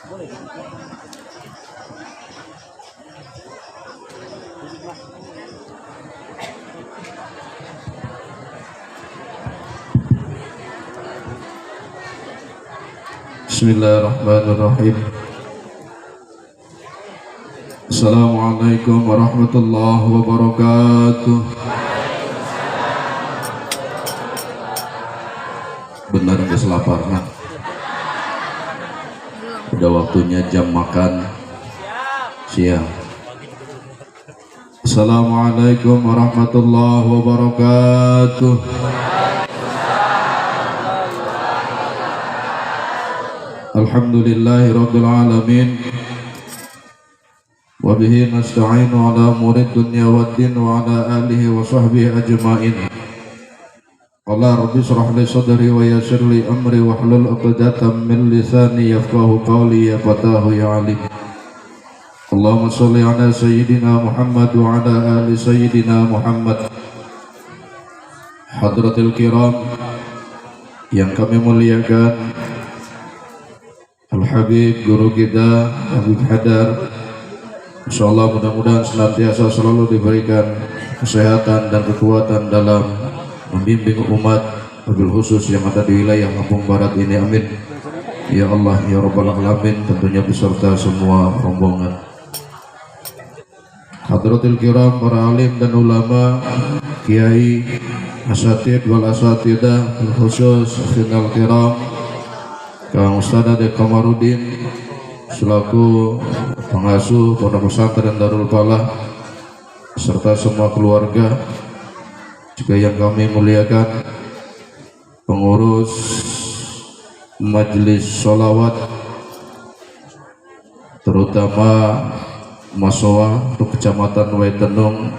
Bismillahirrahmanirrahim. Assalamualaikum warahmatullahi wabarakatuh. Benar nggak selaparnya? Udah waktunya jam makan siang. Assalamualaikum warahmatullahi wabarakatuh. Alhamdulillahi rabbil alamin. Wa bihi nasta'inu ala umuri dunya waddin wa ala alihi wa sahbihi ajma'in. Qala rabbi shrah li sadri wa yassir li amri wahlul 'uqdatam min lisani yafqahu qawli ya fatahu ya alim. Allahumma shalli ala sayyidina Muhammad wa ala ali sayyidina Muhammad. Hadratil kiram yang kami muliakan, Al-Habib guru kita Habib Hadar, insyaallah mudah-mudahan senantiasa selalu diberikan kesehatan dan kekuatan dalam membimbing umat, wabil khusus yang ada di wilayah Lampung Barat ini, amin ya Allah ya Rabbal Alamin, tentunya beserta semua rombongan. Hadratil kiram, para alim dan ulama, kiai, asatid wal asatidah, bil khusus final kiram Kang Ustaz Ade Kamarudin selaku pengasuh Pondok Pesantren Darul Falah serta semua keluarga, juga yang kami muliakan pengurus majelis sholawat terutama Masowa untuk Kecamatan Waitenung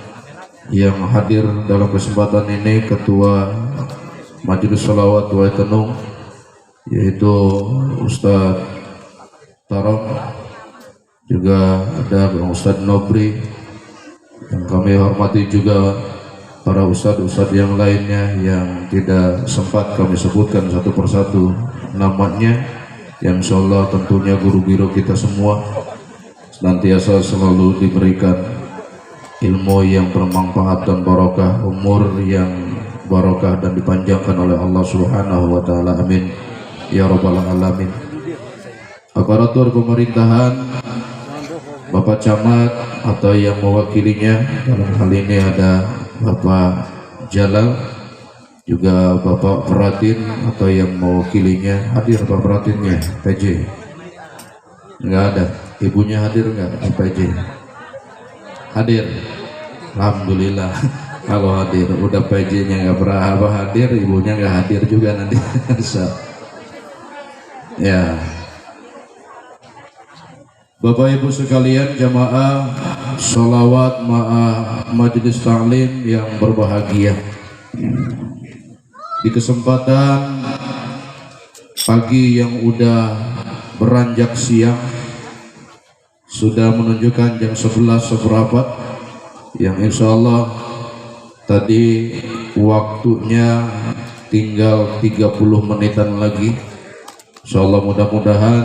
yang hadir dalam kesempatan ini, Ketua Majelis Sholawat Waitenung yaitu Ustadz Tarok, juga ada Ustadz Nobri, yang kami hormati juga para ustadz-ustadz yang lainnya yang tidak sempat kami sebutkan satu persatu namanya, yang insyaallah tentunya guru biru kita semua senantiasa selalu diberikan ilmu yang bermanfaat dan barokah, umur yang barokah dan dipanjangkan oleh Allah Subhanahu wa taala, amin ya Rabbal Alamin. Aparatur pemerintahan, Bapak Camat atau yang mewakilinya, dalam hal ini ada Bapak Jalal, juga Bapak Pratin atau yang mewakilinya, hadir Bapak Pratinnya, PJ enggak ada, ibunya hadir enggak PJ? Hadir, alhamdulillah. Kalau hadir, udah PJ nya enggak berapa hadir, ibunya enggak hadir juga nanti. Ya, Bapak Ibu sekalian, jamaah sholawat majelis ta'lim yang berbahagia, di kesempatan pagi yang udah beranjak siang, sudah menunjukkan jam 11 seperempat, yang insya Allah tadi waktunya tinggal 30 menitan lagi. Insyaallah mudah-mudahan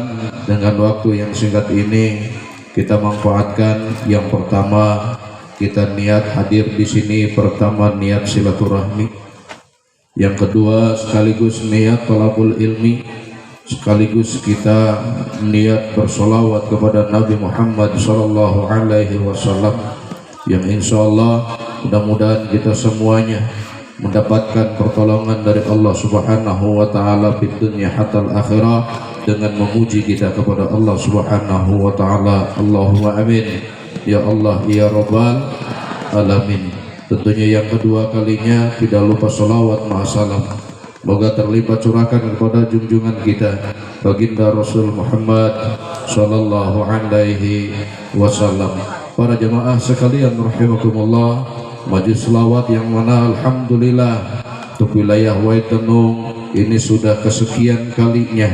dengan waktu yang singkat ini kita manfaatkan. Yang pertama, kita niat hadir di sini, pertama niat silaturahmi. Yang kedua, sekaligus niat thalabul ilmi, sekaligus kita niat bersolawat kepada Nabi Muhammad sallallahu alaihi wasallam, yang insyaallah mudah-mudahan kita semuanya mendapatkan pertolongan dari Allah Subhanahu wa taala di dunia hatta akhirah dengan memuji kita kepada Allah Subhanahu wa taala. Allahumma amin ya Allah ya Rabbal Alamin. Tentunya yang kedua kalinya tidak lupa salawat ma'asalam, moga terlipat curahkan kepada junjungan kita baginda Rasul Muhammad sallallahu alaihi wasallam. Para jemaah sekalian rahimakumullah, majelis selawat yang mana alhamdulillah untuk wilayah Waitenung ini sudah kesekian kalinya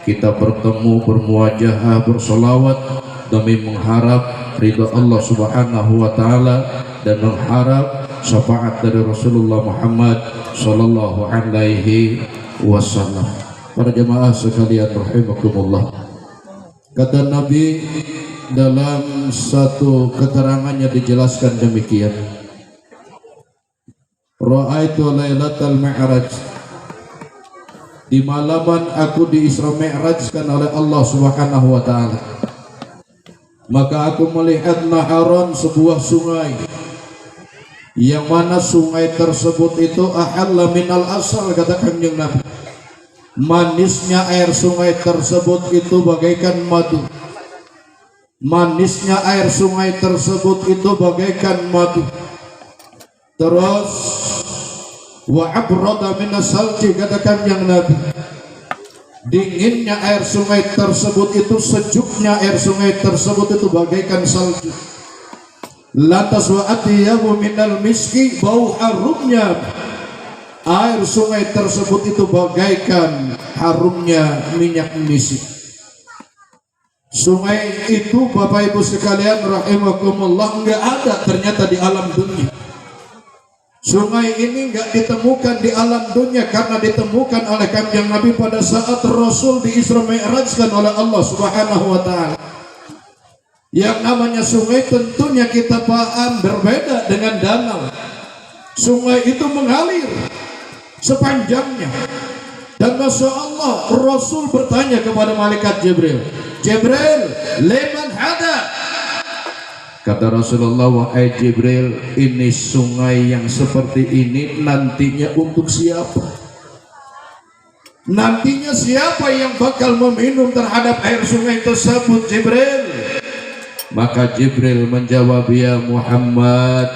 kita bertemu, bermuajahah, bersolawat demi mengharap ridha Allah Subhanahu wa taala dan mengharap syafaat dari Rasulullah Muhammad sallallahu alaihi wasallam. Para jemaah sekalian rahimakumullah, Kata Nabi dalam satu keterangannya dijelaskan demikian. Ra'aitu lailatal mi'raj, di malaman aku di Isra Mi'rajkan oleh Allah Subhanahu wa taala. Maka aku melihat naharon, sebuah sungai, yang mana sungai tersebut itu ahalla minal asal, kata Kanjeng Nabi. Manisnya air sungai tersebut itu bagaikan madu. Manisnya air sungai tersebut itu bagaikan madu. Terus wa abrada minas salji, kata Kanjeng Nabi. Dinginnya air sungai tersebut itu, sejuknya air sungai tersebut itu bagaikan salju. Lantas wa atyabu minal miski, bau harumnya air sungai tersebut itu bagaikan harumnya minyak misik. Sungai itu Bapak Ibu sekalian rahimakumullah enggak ada ternyata di alam dunia. Sungai ini enggak ditemukan di alam dunia karena ditemukan oleh Kanjeng Nabi pada saat Rasul di Isra Mi'rajkan oleh Allah Subhanahu wa taala. Yang namanya sungai tentunya kita paham berbeda dengan danau. Sungai itu mengalir sepanjangnya. Dan Masya Allah, Rasul bertanya kepada malaikat Jibril, Jibril, liman hada? Kata Rasulullah, wahai Jibril, ini sungai yang seperti ini nantinya untuk siapa? Nantinya siapa yang bakal meminum terhadap air sungai tersebut, Jibril? Maka Jibril menjawab, ya Muhammad,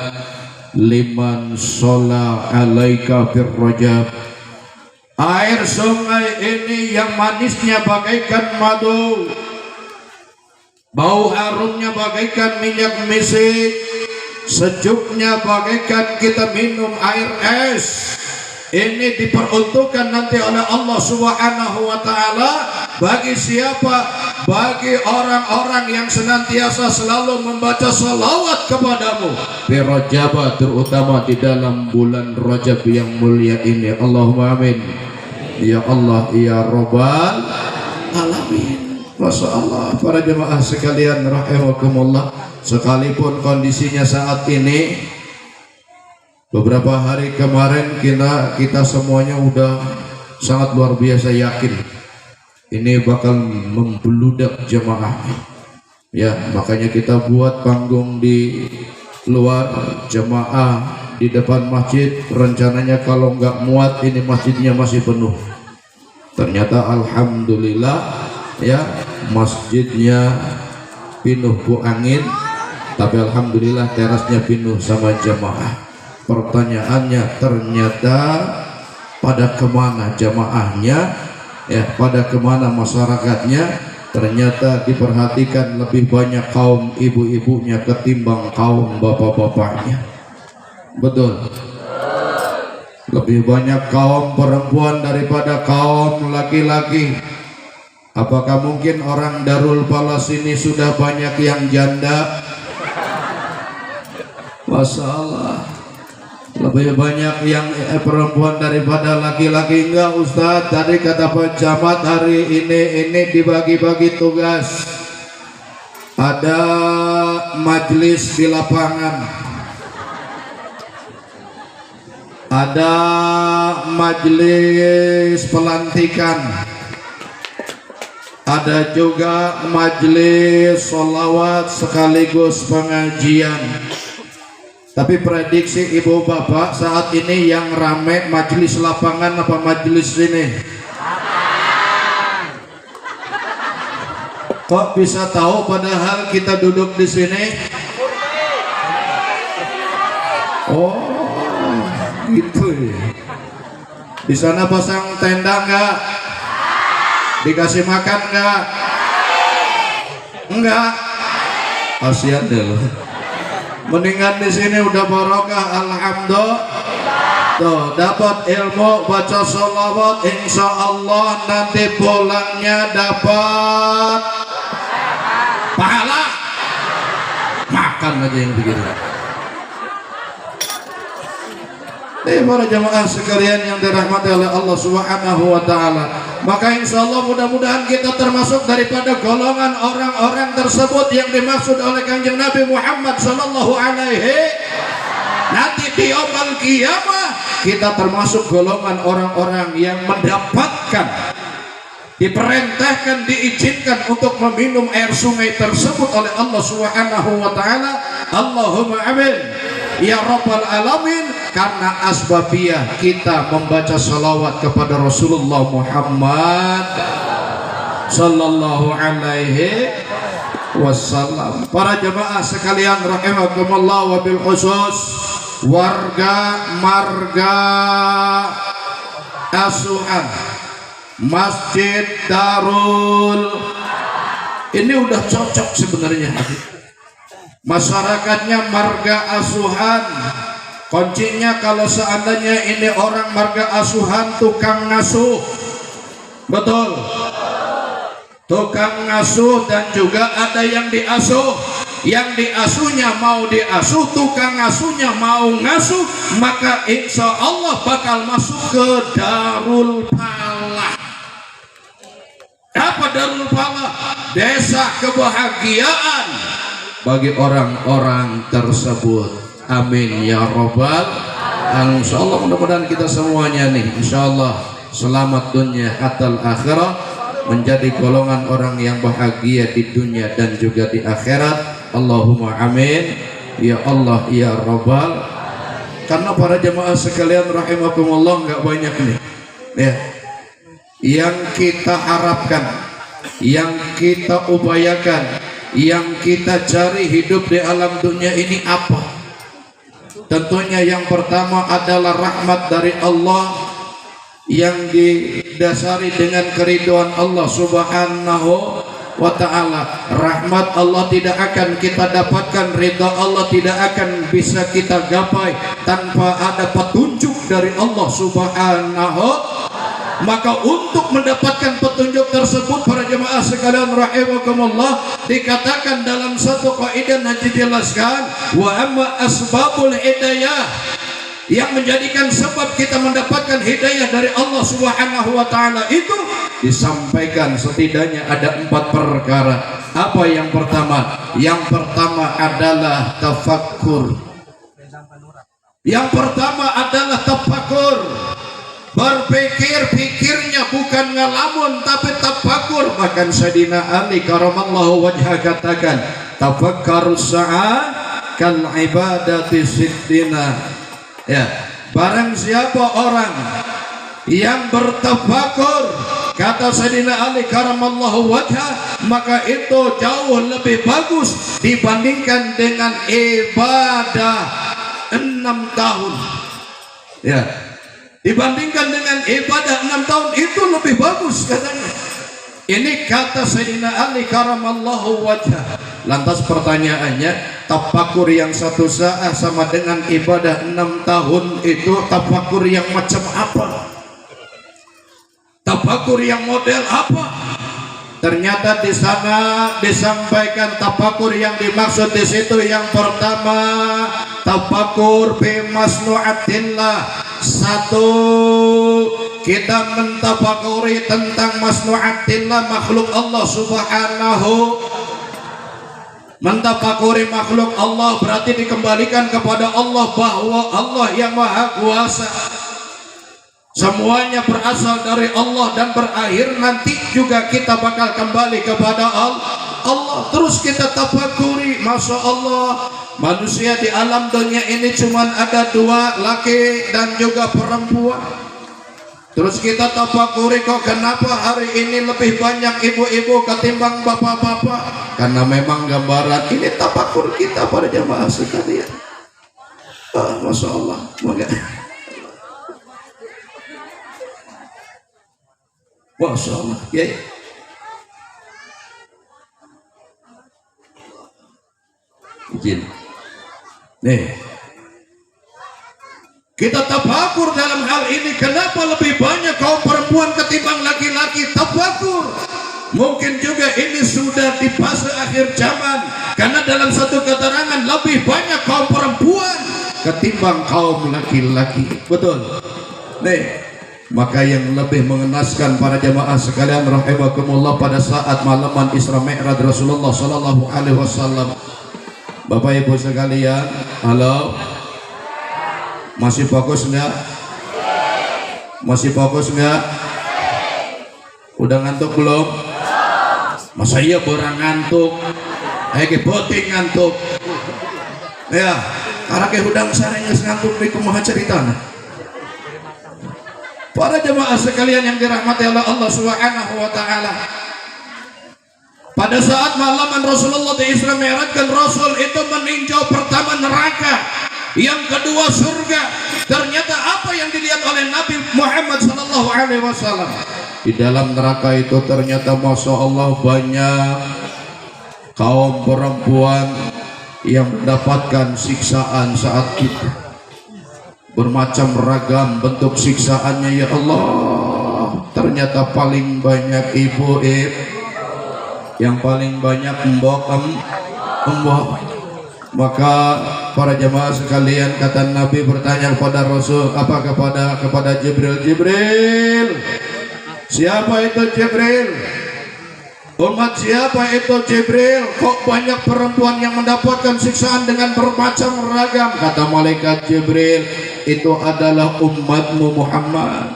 liman shola alaika fir rajab. Air sungai ini yang manisnya bagaikan madu, bau harumnya bagaikan minyak misik, sejuknya bagaikan kita minum air es. Ini diperuntukkan nanti oleh Allah Subhanahu wa taala bagi siapa? Bagi orang-orang yang senantiasa selalu membaca salawat kepadamu di Rajab, terutama di dalam bulan Rajab yang mulia ini. Allahumma amin. Ya Allah, ya Rabbal alamin. Masya Allah, para jemaah sekalian rahimakumullah, sekalipun kondisinya saat ini, beberapa hari kemarin kita semuanya udah sangat luar biasa yakin ini bakal membeludak jemaahnya. Ya, makanya kita buat panggung di luar, jemaah di depan masjid. Rencananya kalau nggak muat ini masjidnya masih penuh. Ternyata alhamdulillah ya, masjidnya penuh bu angin, tapi alhamdulillah terasnya penuh sama jemaah. Pertanyaannya, ternyata pada kemana jamaahnya, ya pada kemana masyarakatnya? Ternyata diperhatikan lebih banyak kaum ibu-ibunya ketimbang kaum bapak-bapaknya. Betul, lebih banyak kaum perempuan daripada kaum laki-laki. Apakah mungkin orang Darul Palas ini sudah banyak yang janda? Masya Allah, lebih banyak yang perempuan daripada laki-laki. Enggak Ustadz, tadi kata Pak Camat hari ini dibagi-bagi tugas. Ada majelis di lapangan, ada majelis pelantikan, ada juga majelis sholawat sekaligus pengajian. Tapi prediksi ibu bapak saat ini yang rame majelis lapangan apa majelis ini? Kok bisa tahu padahal kita duduk di sini? Oh, gitu ya. Di sana pasang tenda enggak? Dikasih makan enggak? Enggak. Kasihan deh loh. Mendingan di sini udah barokah, alhamdulillah. Tuh, dapat ilmu, baca sholawat, insya Allah nanti pulangnya dapat pahala. Makan aja yang begitu. Para jemaah sekalian yang dirahmati oleh Allah Subhanahu wa taala, Maka insya Allah mudah-mudahan kita termasuk daripada golongan orang-orang tersebut yang dimaksud oleh Kanjeng Nabi Muhammad sallallahu alaihi. Nanti di yaumul qiyamah kita termasuk golongan orang-orang yang mendapatkan, diperintahkan, diizinkan untuk meminum air sungai tersebut oleh Allah Subhanahu wa taala. Allahumma amin ya rabbal alamin. Karena asbabiyah kita membaca salawat kepada Rasulullah Muhammad sallallahu alaihi wasallam. Para jemaah sekalian rahimakumullah, wabil khusus warga marga asuhan Masjid Darul, ini udah cocok sebenarnya. Masyarakatnya marga asuhan. Kuncinya kalau seandainya ini orang marga asuhan, tukang ngasuh, betul, tukang ngasuh, dan juga ada yang diasuh. Yang diasuhnya mau diasuh, tukang ngasuhnya mau ngasuh, maka insya Allah bakal masuk ke Darul Falah. Apa Darul Falah? Desa kebahagiaan bagi orang-orang tersebut. Amin ya robbal alamin. Insya Allah mudah-mudahan kita semuanya nih, insya Allah selamat dunia hatta akhirat, menjadi golongan orang yang bahagia di dunia dan juga di akhirat. Allahumma amin ya Allah ya robbal. Karena para jemaah sekalian rahimakumullah, nggak banyak nih ya yang kita harapkan, yang kita upayakan, yang kita cari hidup di alam dunia ini apa? Tentunya yang pertama adalah rahmat dari Allah yang didasari dengan keridhaan Allah Subhanahu wa ta'ala. Rahmat Allah tidak akan kita dapatkan, ridha Allah tidak akan bisa kita gapai tanpa ada petunjuk dari Allah Subhanahu. Maka untuk mendapatkan petunjuk tersebut, para jemaah sekalian rahimakumullah, dikatakan dalam satu kaidah yang dijelaskan, wa amma asbabul hidayah, yang menjadikan sebab kita mendapatkan hidayah dari Allah Subhanahu wa taala itu disampaikan setidaknya ada 4 perkara. Apa yang pertama? Yang pertama adalah tafakkur. Yang pertama adalah tafakkur. Berpikir, pikirnya bukan ngalamun tapi tafakur. Bahkan Sayyidina Ali karamallahu wajhah katakan, tafakkarus sa'a kal ibadati sittina. Ya, barang siapa orang yang bertafakur, kata Sayyidina Ali karamallahu wajhah, maka itu jauh lebih bagus dibandingkan dengan ibadah 6 tahun. Ya, dibandingkan dengan ibadah 6 tahun itu lebih bagus katanya. Ini kata Sayyidina Ali karamallahu wajhah. Lantas pertanyaannya, tafakur yang 1 saat sama dengan ibadah 6 tahun itu tafakur yang macam apa? Tafakur yang model apa? Ternyata di sana disampaikan tafakur yang dimaksud di situ yang pertama tafakur bi masnu'atillah. 1, kita mentafakuri tentang masnu'atillah, makhluk Allah Subhanahu. Mentafakuri makhluk Allah berarti dikembalikan kepada Allah, bahwa Allah yang maha kuasa, semuanya berasal dari Allah dan berakhir nanti juga kita bakal kembali kepada Allah. Terus kita tafakuri, masya Allah, manusia di alam dunia ini cuman ada 2, laki dan juga perempuan. Terus kita tafakuri, kok kenapa hari ini lebih banyak ibu-ibu ketimbang bapak-bapak? Karena memang gambaran ini tafakur kita pada jamaah sekalian. Masya Allah. Masya Allah ya. Izin nih, kita tafakur dalam hal ini, kenapa lebih banyak kaum perempuan ketimbang laki-laki? Tafakur. Mungkin juga ini sudah di fase akhir zaman, karena dalam satu keterangan lebih banyak kaum perempuan ketimbang kaum laki-laki. Betul nih, Maka yang lebih mengenaskan para jamaah sekalian rahimakumullah, pada saat malaman Isra Mi'raj Rasulullah sallallahu alaihi wasallam, Bapak Ibu sekalian, halo, masih fokus enggak? Masih fokus enggak? Udah ngantuk belum? Masa iya orang ngantuk? Ayo boting ngantuk. Ya, karena ke hudang sarenya ngantuk di kumaha ceritana. Para jemaah sekalian yang dirahmati oleh Allah Subhanahu wa taala. Pada saat malaman Rasulullah di Isra Mi'raj, kan Rasul itu meninjau pertama neraka, yang kedua surga. Ternyata apa yang dilihat oleh Nabi Muhammad sallallahu alaihi wasallam? Di dalam neraka itu ternyata Masya Allah banyak kaum perempuan yang mendapatkan siksaan saat itu. Bermacam ragam bentuk siksaannya, ya Allah. Ternyata paling banyak ibu, yang paling banyak mbok. Maka para jemaah sekalian, kata Nabi bertanya kepada Rasul, apa kepada Jibril, siapa itu Jibril? Umat siapa itu Jibril? Kok banyak perempuan yang mendapatkan siksaan dengan bermacam ragam? Kata malaikat Jibril, itu adalah umatmu Muhammad.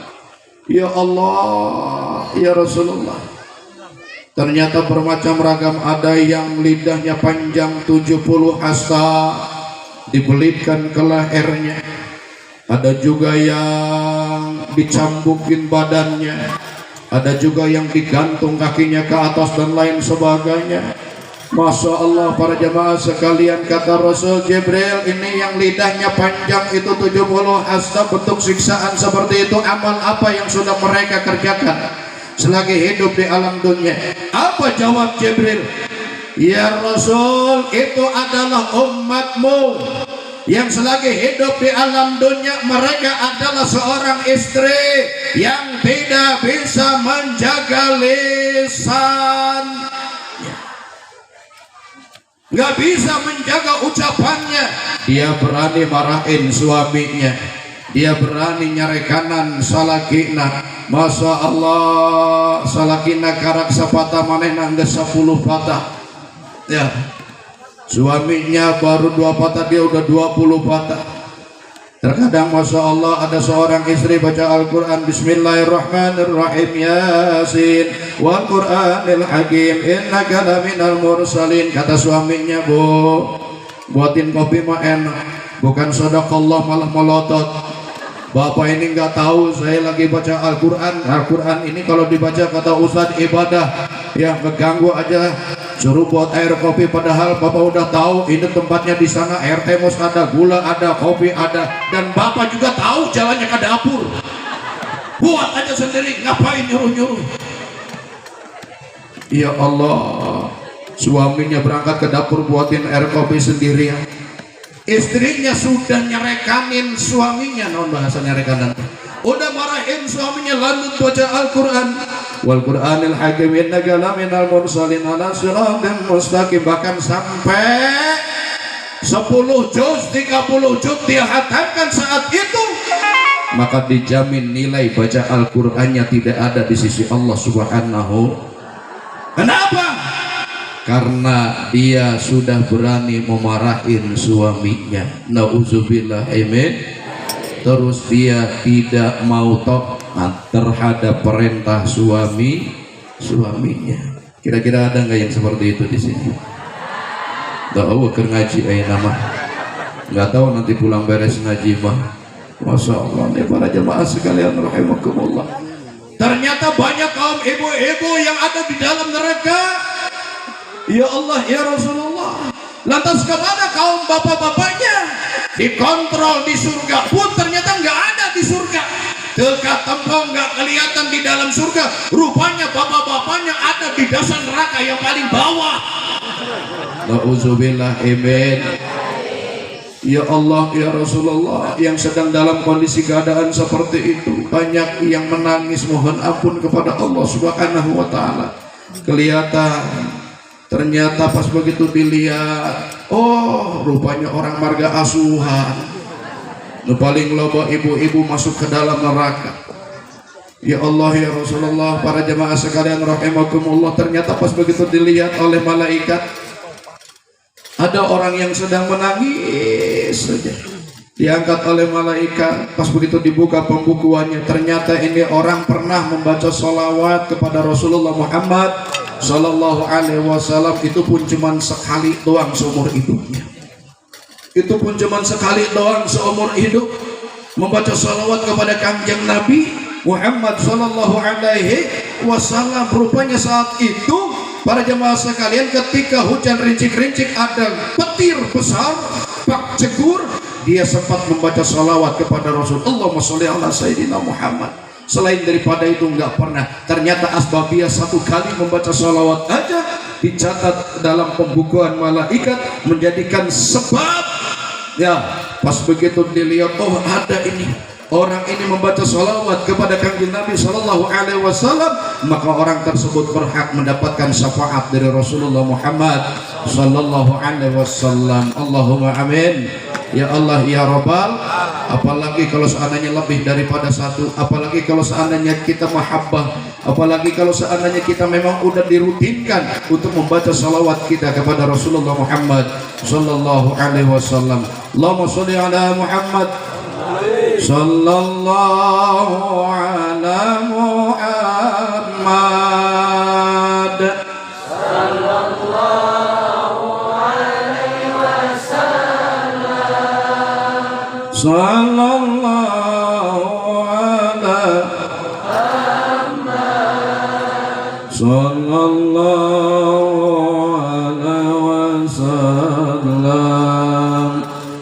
Ya Allah, ya Rasulullah. Ternyata bermacam ragam, ada yang lidahnya panjang 70 hasta dibelitkan ke lehernya, ada juga yang dicambukin badannya, ada juga yang digantung kakinya ke atas dan lain sebagainya. Masya Allah para jemaah sekalian, kata Rasul, Jibril, ini yang lidahnya panjang itu 70 hasta, bentuk siksaan seperti itu, amal apa yang sudah mereka kerjakan selagi hidup di alam dunia? Apa jawab Jibril? Ya Rasul, itu adalah umatmu yang selagi hidup di alam dunia mereka adalah seorang istri yang tidak bisa menjaga lisan, nggak bisa menjaga ucapannya. Dia berani marahin suaminya, dia berani nyari kanan salakina. Masya Allah, salakina karak sepatah manehna nggak 10 patah. Ya, suaminya baru 2 patah, dia udah 20 patah. Terkadang Masya Allah ada seorang istri baca Al-Quran, Bismillahirrahmanirrahim, Yasin wal Qur'anil Hakim innaka laminal mursalin. Kata suaminya, Bu, buatin kopi mah enak, bukan sadaqallah malah melotot. Bapak ini nggak tahu saya lagi baca Al-Quran. Al-Quran ini kalau dibaca kata Ustadz ibadah, ya keganggu aja, suruh buat air kopi, padahal Bapak udah tahu ini tempatnya di sana, air termos ada, gula ada, kopi ada, dan Bapak juga tahu jalannya ke dapur. Buat aja sendiri, ngapain nyuruh-nyuruh? Ya Allah, suaminya berangkat ke dapur buatin air kopi sendirian. Istrinya sudah nyerekanin suaminya, non bahasa nyerekanan, udah marahin suaminya, lanjut baca Al-Quran, wal Qur'anil Hakim innaka laminal mursalin ala siratim mustaqim. Bahkan sampai 10 juz, 30 juz dia hatamkan saat itu, maka dijamin nilai baca Al-Qur'annya tidak ada di sisi Allah Subhanahu. Kenapa? Karena dia sudah berani memarahin suaminya. Nauzubillah, amin. Terus dia tidak mau taat terhadap perintah suaminya. Kira-kira ada nggak yang seperti itu di sini? Tahu ke ngaji nama? Nggak tahu nanti pulang beres ngaji mah. Masya Allah, nih para jemaah sekalian rahimakumullah. Ternyata banyak kaum ibu-ibu yang ada di dalam neraka. Ya Allah, ya Rasulullah. Lantas kemana kaum bapak-bapaknya? Dikontrol di surga pun ternyata nggak ada di surga. Dekat tempong nggak kelihatan di dalam surga. Rupanya bapak-bapaknya ada di dasar neraka yang paling bawah. Nauzubillah, amin. Ya Allah, ya Rasulullah, yang sedang dalam kondisi keadaan seperti itu, banyak yang menangis mohon ampun kepada Allah Subhanahu wa taala. Kelihatan, ternyata pas begitu dilihat, oh rupanya orang marga asuhan. Nu paling loba ibu-ibu masuk ke dalam neraka. Ya Allah ya Rasulullah, para jemaah sekalian rahimakumullah, ternyata pas begitu dilihat oleh malaikat, ada orang yang sedang menangis saja. Diangkat oleh malaikat, pas begitu dibuka pembukuannya, ternyata ini orang pernah membaca sholawat kepada Rasulullah Muhammad Sallallahu Alaihi Wasallam. Itu pun cuma sekali doang seumur hidupnya. Itu pun cuma sekali doang seumur hidup membaca sholawat kepada Kanjeng Nabi Muhammad Sallallahu Alaihi Wasallam. Rupanya saat itu para jemaah sekalian, ketika hujan rincik-rincik ada petir besar, pak cegur, dia sempat membaca salawat kepada Rasulullah Shallallahu Alaihi Wasallam Muhammad. Selain daripada itu enggak pernah. Ternyata asbabiyah satu kali membaca salawat aja dicatat dalam pembukuan malaikat menjadikan sebab. Ya, pas begitu dilihat, oh ada ini, orang ini membaca salawat kepada Kanjeng Nabi Sallallahu Alaihi Wasallam, maka orang tersebut berhak mendapatkan syafaat dari Rasulullah Muhammad Sallallahu Alaihi Wasallam. Allahumma amin. Ya Allah ya Rabbal. Apalagi kalau seandainya lebih daripada satu, apalagi kalau seandainya kita mahabbah, apalagi kalau seandainya kita memang udah dirutinkan untuk membaca salawat kita kepada Rasulullah Muhammad Sallallahu Alaihi Wasallam. Allahumma sholli ala Muhammad Sallallahu ala Muhammad Sallallahu alaihi wasallam Sallallahu ala Muhammad Sallallahu alaihi wasallam.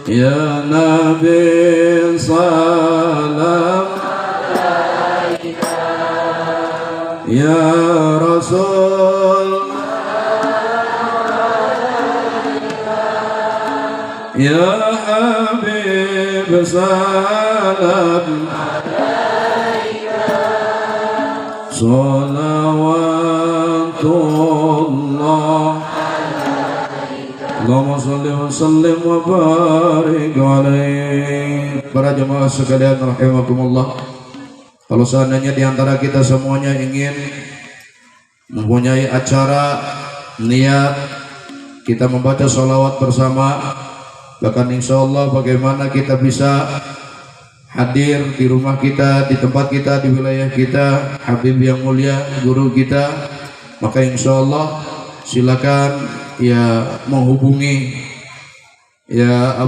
Ya Nabi salam alaika, ya Rasul alaika, ya Habib salam alaika, salawatullah Allahumma sholli wa sallim wa barik alaih. Para jemaah sekalian rahimakumullah, kalau seandainya diantara kita semuanya ingin mempunyai acara niat kita membaca sholawat bersama, bahkan insya Allah bagaimana kita bisa hadir di rumah kita, di tempat kita, di wilayah kita, Habib yang mulia, guru kita, maka insya Allah silakan ya menghubungi ya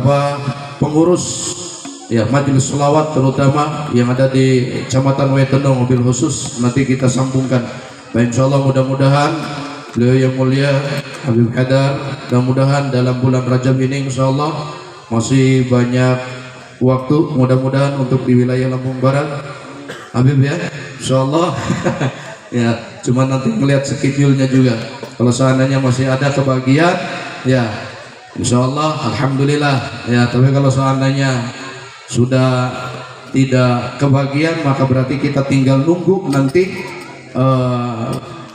pengurus ya majelis sholawat terutama yang ada di Kecamatan Wetenong mobil khusus, nanti kita sambungkan. Baik, insya Allah mudah-mudahan beliau yang mulia Habib Hadar, mudah-mudahan dalam bulan Rajab ini insya Allah masih banyak waktu, mudah-mudahan untuk di wilayah Lampung Barat Habib ya insya Allah ya, cuma nanti melihat schedule-nya juga. Kalau seandainya masih ada kebagian ya insya Allah alhamdulillah ya, tapi kalau seandainya sudah tidak kebagian maka berarti kita tinggal nunggu nanti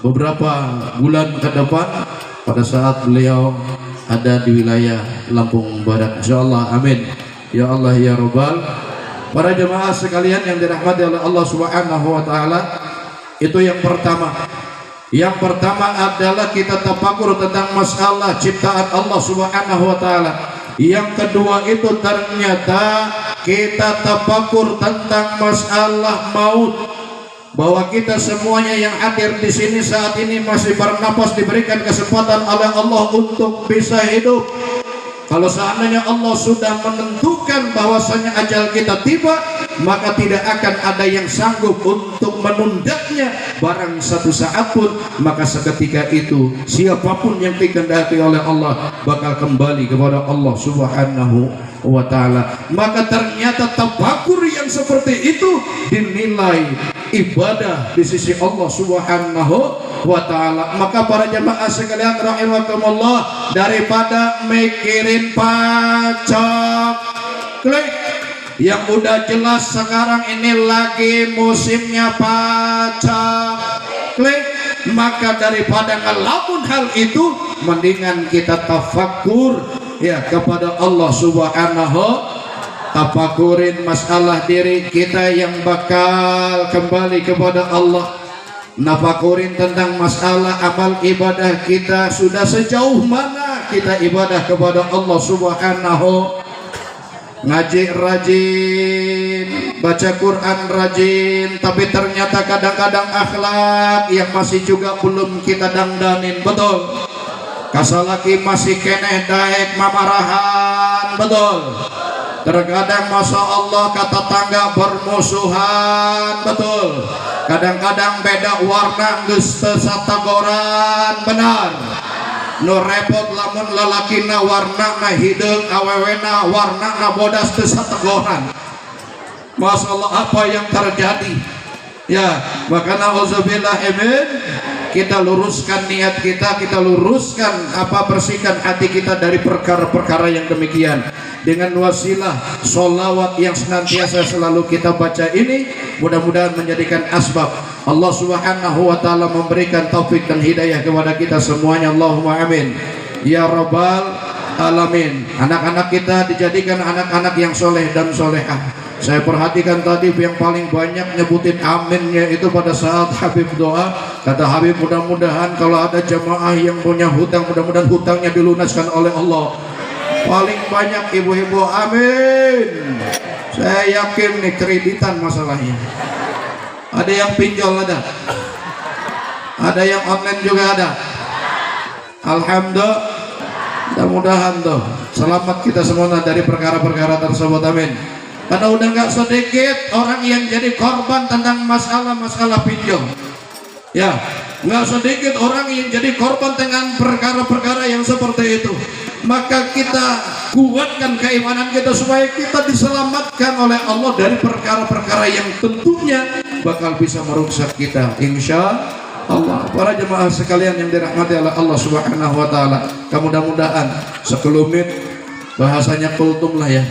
beberapa bulan ke depan pada saat beliau ada di wilayah Lampung Barat insya Allah. Amin ya Allah ya Rabbal. Para jemaah sekalian yang dirahmati oleh Allah Subhanahu wa taala, itu yang pertama. Yang pertama adalah kita tafakur tentang masalah ciptaan Allah Subhanahu wa taala. Yang kedua itu ternyata kita tafakur tentang masalah maut, bahwa kita semuanya yang hadir di sini saat ini masih bernapas diberikan kesempatan oleh Allah untuk bisa hidup. Kalau seandainya Allah sudah menentukan bahwasanya ajal kita tiba, maka tidak akan ada yang sanggup untuk menundanya barang satu saat pun. Maka seketika itu siapapun yang dikehendaki oleh Allah bakal kembali kepada Allah Subhanahu wa ta'ala. Maka ternyata tafakur yang seperti itu dinilai ibadah di sisi Allah Subhanahu wa ta'ala. Maka para jemaah sekalian rahimakumullah, daripada mikirin pacak klik, yang udah jelas sekarang ini lagi musimnya pacak klik, maka daripada ngelamun hal itu mendingan kita tafakur ya kepada Allah Subhanahu tafakurin masalah diri kita yang bakal kembali kepada Allah, nafakurin tentang masalah amal ibadah kita, sudah sejauh mana kita ibadah kepada Allah Subhanahu. Ngaji rajin, baca Quran rajin, tapi ternyata kadang-kadang akhlak yang masih juga belum kita dangdanin, betul. Kasalaki masih keneh daek mamarahan, betul. Terkadang Masya Allah kata tangga bermusuhan, betul. Kadang-kadang beda warna geus teu satagoran, benar. Nu repot lamun lalakina warnana hideung, awewena warnana bodas teu sategoran. Masya Allah, apa yang terjadi? Ya, maka na'udzubillah, amin. Kita luruskan niat kita, kita luruskan bersihkan hati kita dari perkara-perkara yang demikian. Dengan wasilah sholawat yang senantiasa selalu kita baca ini, mudah-mudahan menjadikan asbab Allah Subhanahu wa ta'ala memberikan taufik dan hidayah kepada kita semuanya. Allahumma amin ya rabbal alamin. Anak-anak kita dijadikan anak-anak yang soleh dan solehah. Saya perhatikan tadi yang paling banyak nyebutin aminnya itu pada saat Habib doa. Kata Habib, mudah-mudahan kalau ada jamaah yang punya hutang, mudah-mudahan hutangnya dilunaskan oleh Allah. Paling banyak ibu-ibu amin. Saya yakin nih kreditan masalahnya. Ada yang pinjol, ada yang online juga ada. Alhamdulillah, mudah-mudahan tuh selamat kita semua dari perkara-perkara tersebut, amin. Karena udah nggak sedikit orang yang jadi korban tentang masalah-masalah pinjol. Ya, nggak sedikit orang yang jadi korban dengan perkara-perkara yang seperti itu. Maka kita kuatkan keimanan kita supaya kita diselamatkan oleh Allah dari perkara-perkara yang tentunya bakal bisa merusak kita, insya Allah. Para jemaah sekalian yang dirahmati oleh Allah Subhanahu wa ta'ala, mudah-mudahan sekelumit bahasanya kultum lah ya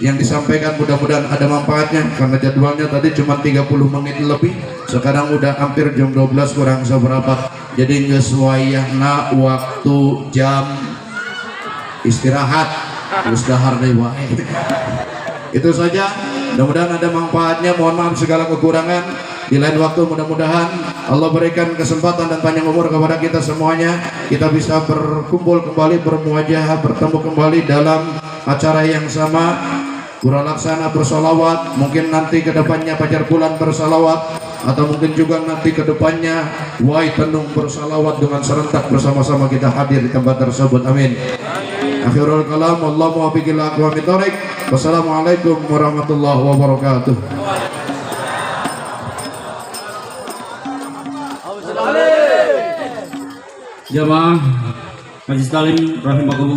yang disampaikan, mudah-mudahan ada manfaatnya. Karena jadwalnya tadi cuma 30 menit lebih, sekarang udah hampir jam 12 kurang seberapa, jadi ngesuayahna waktu jam istirahat terus dahar deh wae. Itu saja, mudah-mudahan ada manfaatnya. Mohon maaf segala kekurangan. Di lain waktu mudah-mudahan Allah berikan kesempatan dan panjang umur kepada kita semuanya, kita bisa berkumpul kembali, bermuajah, bertemu kembali dalam acara yang sama, Pura Laksana bersolawat. Mungkin nanti kedepannya Fajar Bulan bersolawat, atau mungkin juga nanti kedepannya Wai Tenung bersolawat dengan serentak bersama-sama kita hadir di tempat tersebut, amin. Akhirul kalam, wallahu muwaffiq ila aqwamit thoriq. Wassalamualaikum warahmatullahi wabarakatuh. Jamaah Majelis Taklim rahimakumullah.